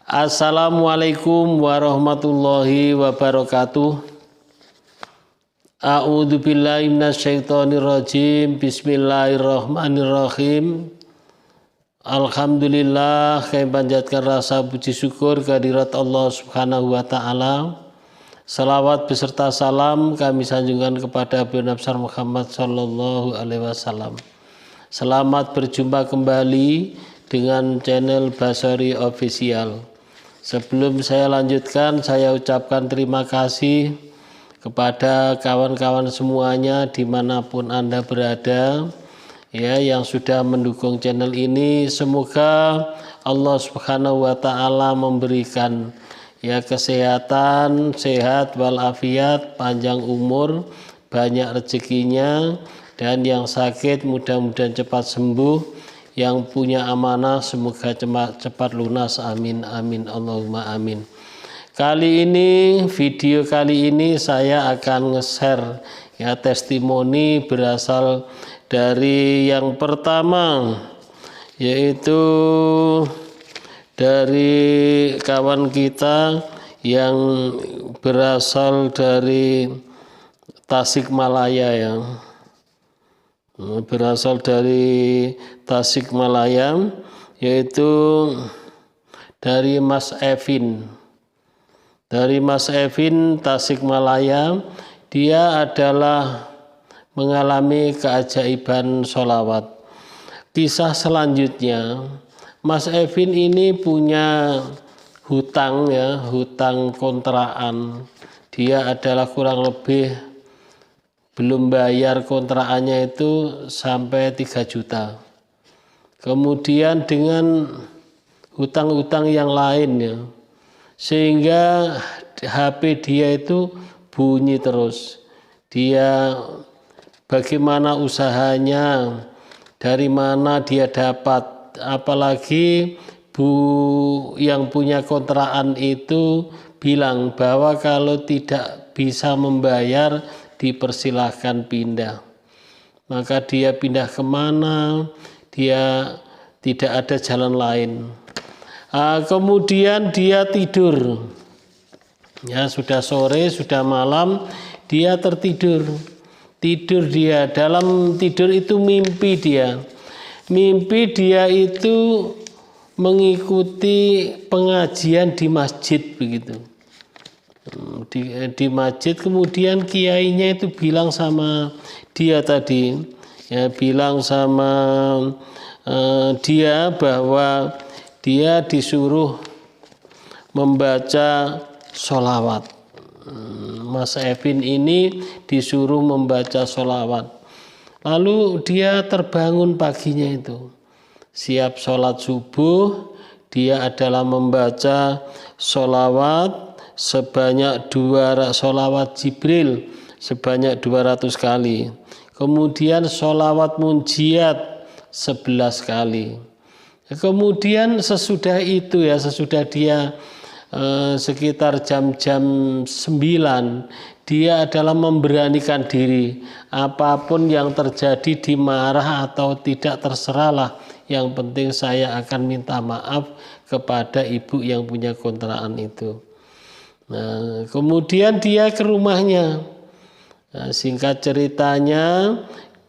Assalamualaikum warahmatullahi wabarakatuh. A'udzu billahi minasyaitonir rajim. Bismillahirrahmanirrahim. Alhamdulillah, kami panjatkan rasa puji syukur kehadirat Allah Subhanahu wa taala. Salawat beserta salam kami sanjungkan kepada Nabi besar Muhammad sallallahu alaihi wasallam. Selamat berjumpa kembali dengan channel Basori Official. Sebelum saya lanjutkan, saya ucapkan terima kasih kepada kawan-kawan semuanya dimanapun Anda berada, ya, yang sudah mendukung channel ini. Semoga Allah Subhanahu wa taala memberikan kesehatan, sehat walafiat, panjang umur, banyak rezekinya, dan yang sakit mudah-mudahan cepat sembuh. Yang punya amanah semoga cepat lunas, amin amin Allahumma amin. Video kali ini saya akan nge-share testimoni berasal dari yang pertama, yaitu dari kawan kita yang berasal dari Tasikmalaya, yaitu dari Mas Evin. Dari Mas Evin Tasikmalaya, dia adalah mengalami keajaiban sholawat. Kisah selanjutnya, Mas Evin ini punya hutang kontrakan. Dia adalah kurang lebih belum bayar kontrakannya itu sampai 3 juta. Kemudian dengan hutang-hutang yang lain, sehingga HP dia itu bunyi terus. Dia bagaimana usahanya, dari mana dia dapat, apalagi yang punya kontrakan itu bilang bahwa kalau tidak bisa membayar dipersilahkan pindah. Maka dia pindah kemana, dia tidak ada jalan lain. Kemudian dia tidur, sudah sore, sudah malam, dia tertidur. Dia dalam tidur itu mimpi dia itu mengikuti pengajian di masjid begitu. Di masjid, kemudian kiainya itu bilang sama dia tadi, bilang sama dia bahwa dia disuruh membaca sholawat. Mas Evin ini disuruh membaca sholawat. Lalu dia terbangun paginya itu, siap sholat subuh. Dia adalah membaca sholawat sebanyak 200 sholawat Jibril sebanyak 200 kali. Kemudian sholawat munjiat 11 kali. Kemudian sesudah itu, sesudah dia sekitar jam-jam 9, dia adalah memberanikan diri. Apapun yang terjadi, dimarah atau tidak, terserahlah. Yang penting saya akan minta maaf kepada ibu yang punya kontrakan itu. Nah, kemudian dia ke rumahnya. Singkat ceritanya,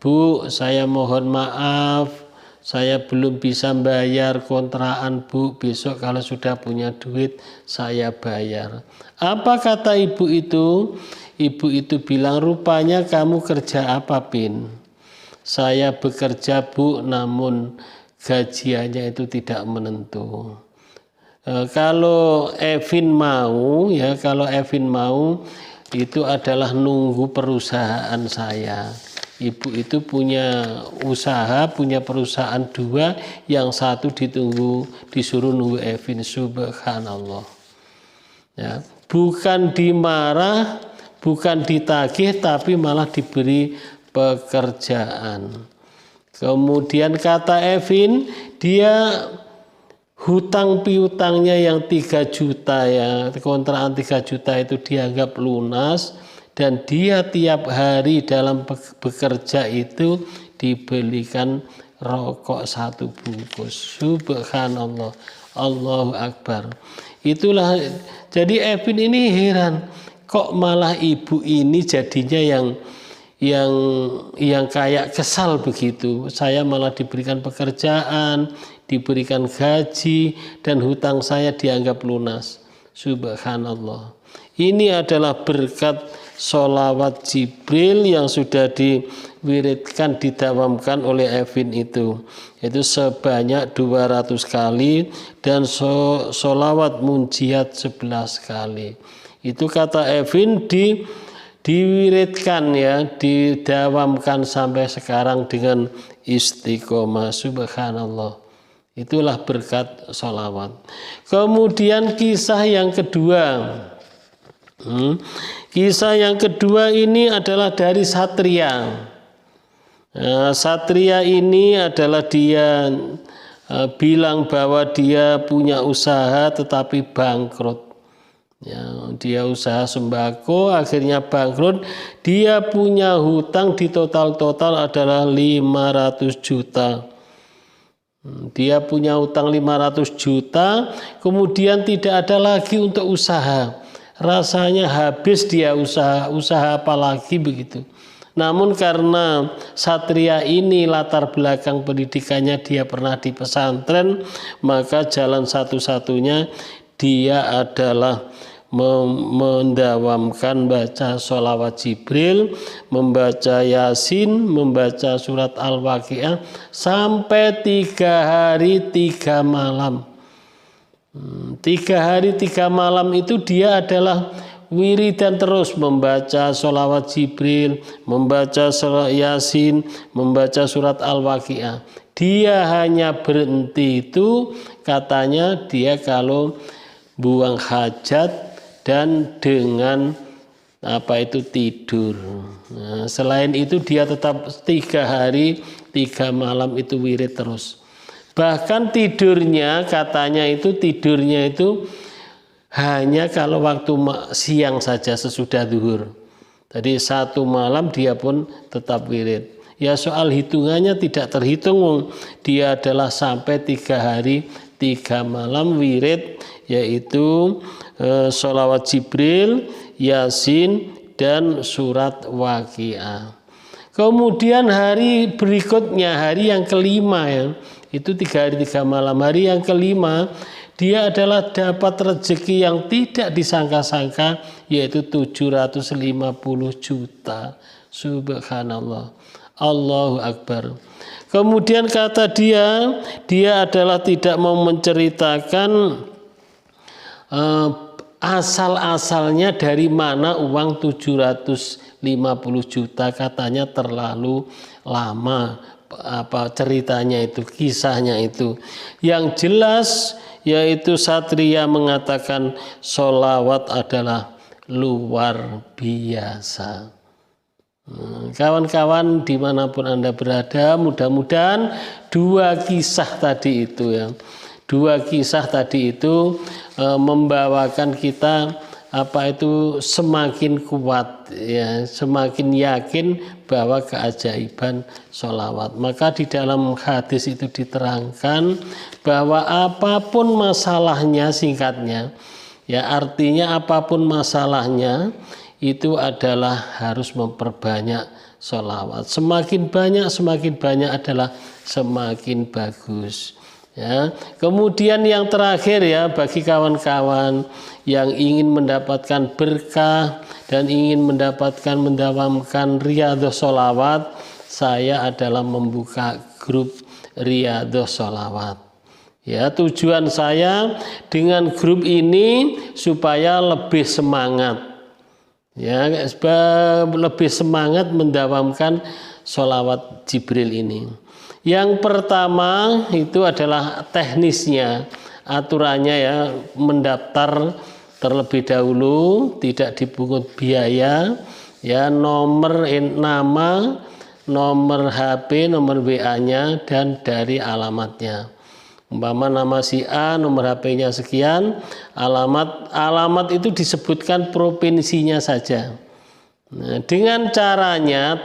Bu, saya mohon maaf, saya belum bisa bayar kontrakan, Bu. Besok kalau sudah punya duit, saya bayar. Apa kata ibu itu? Ibu itu bilang, rupanya kamu kerja apa, Pin? Saya bekerja, Bu, namun gajiannya itu tidak menentu. Kalau Evin mau, itu adalah nunggu perusahaan saya. Ibu itu punya usaha, punya perusahaan 2, yang satu disuruh nunggu Evin. Subhanallah. Bukan dimarah, bukan ditagih, tapi malah diberi pekerjaan. Kemudian kata Evin, dia hutang piutangnya yang 3 juta, kontrakan 3 juta itu dianggap lunas, dan dia tiap hari dalam bekerja itu dibelikan rokok 1 bungkus. Subhanallah. Allahu Akbar. Itulah, jadi Evin ini heran, kok malah ibu ini jadinya yang kayak kesal begitu. Saya malah diberikan pekerjaan, diberikan gaji, dan hutang saya dianggap lunas. Subhanallah. Ini adalah berkat sholawat Jibril yang sudah diwiridkan, didawamkan oleh Evin itu sebanyak 200 kali, dan sholawat munjiat 11 kali. Itu kata Evin diwiridkan ya, didawamkan sampai sekarang dengan istiqomah. Subhanallah. Itulah berkat sholawat. Kemudian kisah yang kedua. Kisah yang kedua ini adalah dari Satria. Satria ini adalah dia bilang bahwa dia punya usaha tetapi bangkrut. Ya, dia usaha sembako akhirnya bangkrut. Dia punya hutang di total adalah 500 juta. Dia punya hutang 500 juta, kemudian tidak ada lagi untuk usaha. Rasanya habis dia usaha apa lagi begitu. Namun karena Satria ini latar belakang pendidikannya dia pernah di pesantren, maka jalan satu-satunya dia adalah mendawamkan baca sholawat Jibril, membaca Yasin, membaca surat Al-Waqiah sampai 3 hari 3 malam. 3 hari 3 malam itu dia adalah wiridan terus membaca sholawat Jibril, membaca surat Yasin, membaca surat Al-Waqiah. Dia hanya berhenti itu katanya dia kalau buang hajat dan dengan tidur. Nah, selain itu dia tetap 3 hari 3 malam itu wirid terus. Bahkan tidurnya katanya tidurnya itu hanya kalau waktu siang saja sesudah zuhur. Jadi 1 malam dia pun tetap wirid. Ya soal hitungannya tidak terhitung, dia adalah sampai 3 hari 3 malam wirid, yaitu sholawat Jibril, Yasin, dan surat Waqiah. Kemudian hari berikutnya, hari yang kelima ya, itu 3 hari 3 malam. Hari yang kelima dia adalah dapat rezeki yang tidak disangka-sangka, yaitu 750 juta. Subhanallah. Allahu Akbar. Kemudian kata dia adalah tidak mau menceritakan asal-asalnya dari mana uang 750 juta, katanya terlalu lama ceritanya itu, kisahnya itu. Yang jelas yaitu Satria mengatakan sholawat adalah luar biasa. Kawan-kawan dimanapun Anda berada, mudah-mudahan 2 kisah tadi itu ya, 2 kisah tadi itu membawakan kita semakin kuat ya, semakin yakin bahwa keajaiban sholawat. Maka di dalam hadis itu diterangkan bahwa apapun masalahnya, singkatnya ya, artinya apapun masalahnya itu adalah harus memperbanyak sholawat. Semakin banyak adalah semakin bagus. Ya. Kemudian yang terakhir ya, bagi kawan-kawan yang ingin mendapatkan berkah dan ingin mendawamkan riyadhus sholawat, saya adalah membuka grup riyadhus sholawat. Ya, tujuan saya dengan grup ini supaya lebih semangat. Ya, lebih semangat mendawamkan sholawat Jibril ini. Yang pertama itu adalah teknisnya, aturannya ya, mendaftar terlebih dahulu, tidak dipungut biaya, ya, nama, nomor HP, nomor WA-nya, dan dari alamatnya. Umpama nama si A, nomor HP-nya sekian, alamat itu disebutkan provinsinya saja. Nah, dengan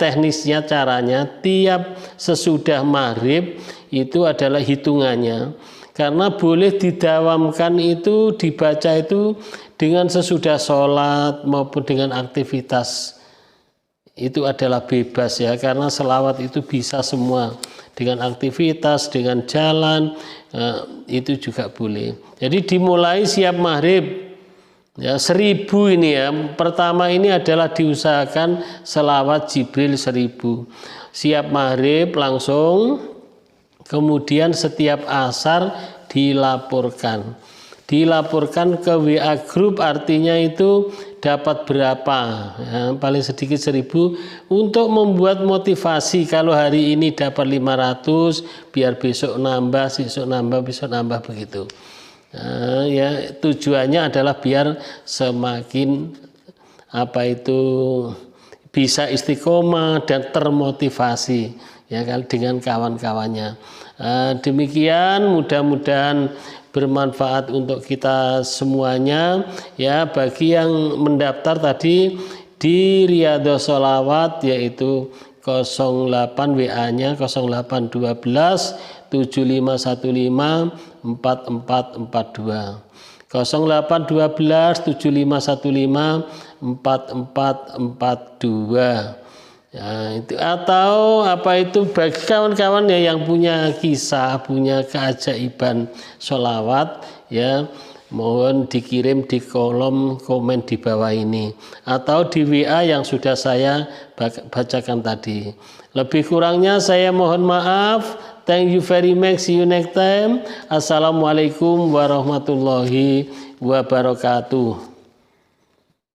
teknisnya caranya tiap sesudah maghrib itu adalah hitungannya. karena boleh didawamkan itu, dibaca itu dengan sesudah sholat maupun dengan aktivitas. Itu adalah bebas ya, karena selawat itu bisa semua, dengan aktivitas, dengan jalan, itu juga boleh. Jadi dimulai siap maghrib ya, 1000 ini ya. Pertama ini adalah diusahakan selawat Jibril 1000. Siap maghrib langsung, kemudian setiap asar dilaporkan ke WA group, artinya itu dapat berapa ya, paling sedikit 1000 untuk membuat motivasi. Kalau hari ini dapat 500, biar besok nambah, besok nambah begitu. Nah, ya tujuannya adalah biar semakin bisa istiqomah dan termotivasi ya kan dengan kawan-kawannya. Demikian, mudah-mudahan bermanfaat untuk kita semuanya ya. Bagi yang mendaftar tadi di Riyadhos Sholawat, yaitu 08 WA-nya 0812 7515 4442, 0812 7515 4442 ya, itu. Atau bagi kawan-kawan ya yang punya kisah, punya keajaiban sholawat ya, mohon dikirim di kolom komen di bawah ini atau di WA yang sudah saya bacakan tadi. Lebih kurangnya saya mohon maaf. Thank you very much. See you next time. Assalamualaikum warahmatullahi wabarakatuh.